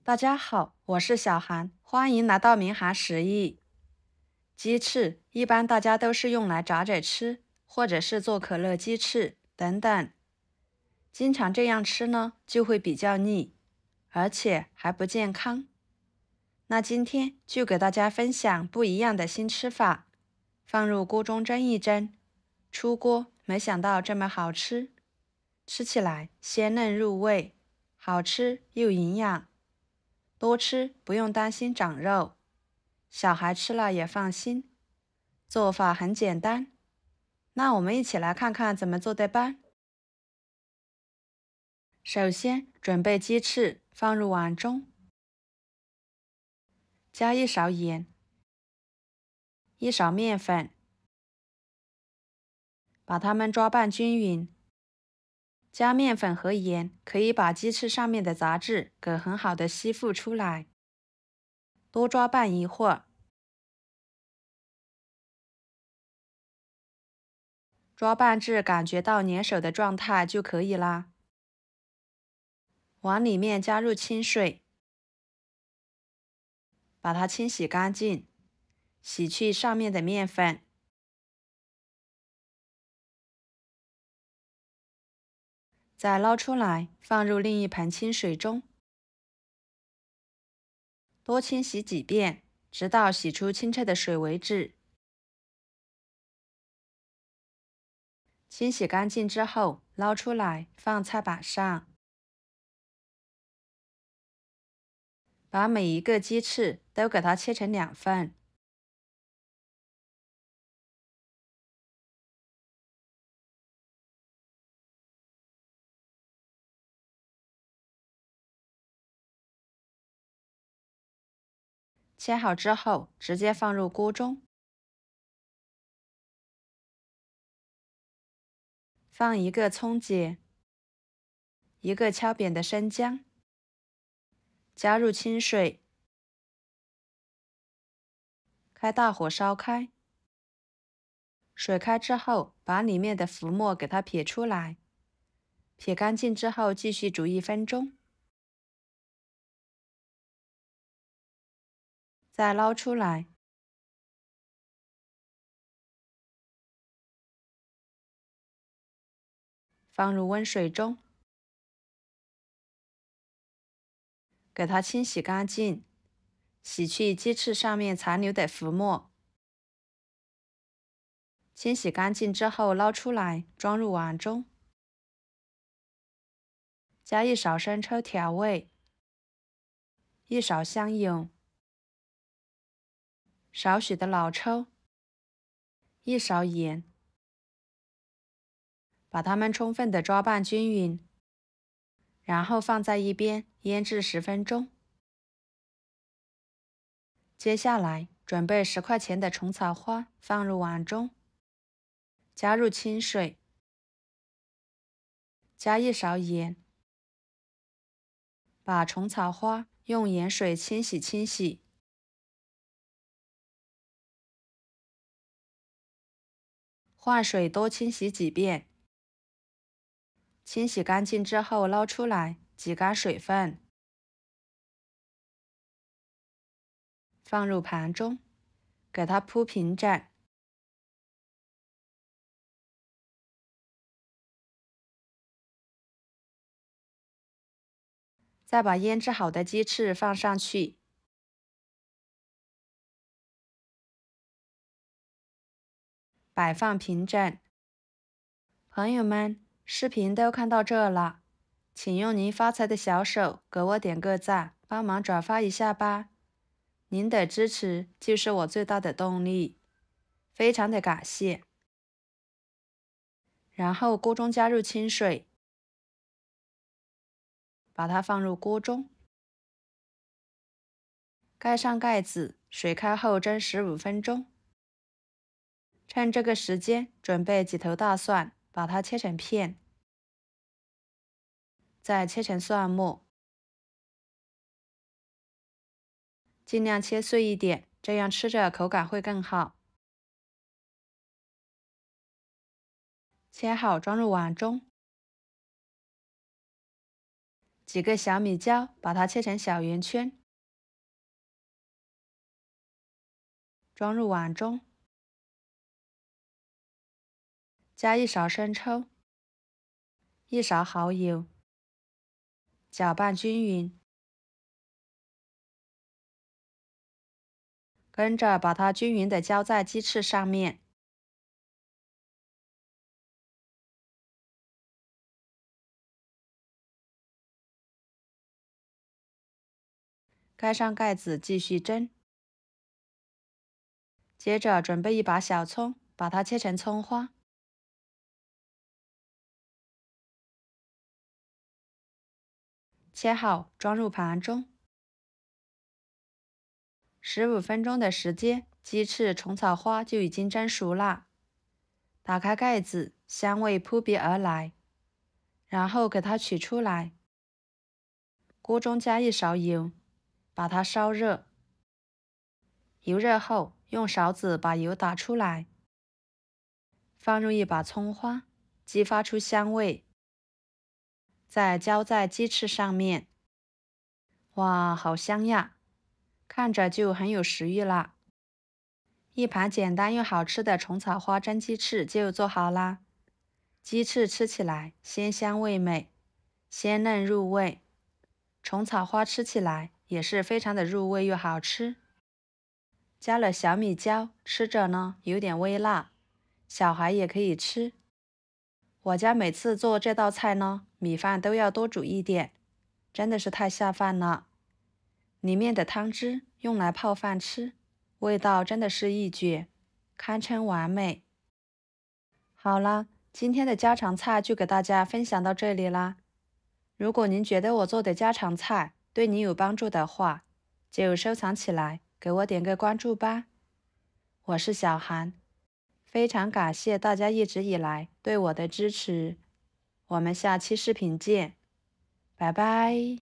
大家好，我是小韩，欢迎来到明涵食艺。鸡翅一般大家都是用来炸着吃，或者是做可乐鸡翅等等。经常这样吃呢，就会比较腻，而且还不健康。那今天就给大家分享不一样的新吃法，放入锅中蒸一蒸，出锅没想到这么好吃，吃起来鲜嫩入味，好吃又营养。多吃不用担心长肉，小孩吃了也放心。做法很简单，那我们一起来看看怎么做的吧。首先准备鸡翅，放入碗中，加1勺盐，1勺面粉，把它们抓拌均匀。加面粉和盐可以把鸡翅上面的杂质给很好的吸附出来。多抓拌一会儿，抓拌至感觉到粘手的状态就可以啦。碗里面加入清水，把它清洗干净，洗去上面的面粉。再捞出来，放入另一盆清水中，多清洗几遍，直到洗出清澈的水为止。清洗干净之后，捞出来放菜板上，把每一个鸡翅都给它切成2份。切好之后，直接放入锅中，放1个葱节，1个敲扁的生姜，加入清水，开大火烧开。水开之后，把里面的浮沫给它撇出来，撇干净之后继续煮1分钟。再捞出来，放入温水中，给它清洗干净，洗去鸡翅上面残留的浮沫。清洗干净之后捞出来，装入碗中，加1勺生抽调味，1勺香油，少许的老抽，1勺盐，把它们充分的抓拌均匀，然后放在一边腌制10分钟。接下来准备10块钱的虫草花，放入碗中，加入清水，加1勺盐，把虫草花用盐水清洗，换水多清洗几遍。清洗干净之后捞出来，挤干水分，放入盘中，给它铺平整。再把腌制好的鸡翅放上去，摆放平整。朋友们，视频都看到这了，请用您发财的小手给我点个赞，帮忙转发一下吧。您的支持就是我最大的动力，非常的感谢。然后锅中加入清水，把它放入锅中，盖上盖子，水开后蒸15分钟。趁这个时间，准备几头大蒜，把它切成片，再切成蒜末，尽量切碎一点，这样吃着口感会更好。切好装入碗中，几个小米椒，把它切成小圆圈，装入碗中，加1勺生抽，1勺蚝油，搅拌均匀，跟着把它均匀地浇在鸡翅上面。盖上盖子继续蒸。接着准备1把小葱，把它切成葱花。切好，装入盘中。15分钟的时间，鸡翅虫草花就已经蒸熟了。打开盖子，香味扑鼻而来。然后给它取出来。锅中加1勺油，把它烧热。油热后，用勺子把油打出来，放入1把葱花，激发出香味，再浇在鸡翅上面。哇，好香呀！看着就很有食欲啦。一盘简单又好吃的虫草花蒸鸡翅就做好啦。鸡翅吃起来鲜香味美，鲜嫩入味。虫草花吃起来也是非常的入味又好吃。加了小米椒，吃着呢有点微辣，小孩也可以吃。我家每次做这道菜呢，米饭都要多煮一点，真的是太下饭了。里面的汤汁用来泡饭吃，味道真的是一绝，堪称完美。好啦，今天的家常菜就给大家分享到这里啦。如果您觉得我做的家常菜对你有帮助的话，就收藏起来，给我点个关注吧。我是小韩，非常感谢大家一直以来对我的支持。我们下期视频见，拜拜。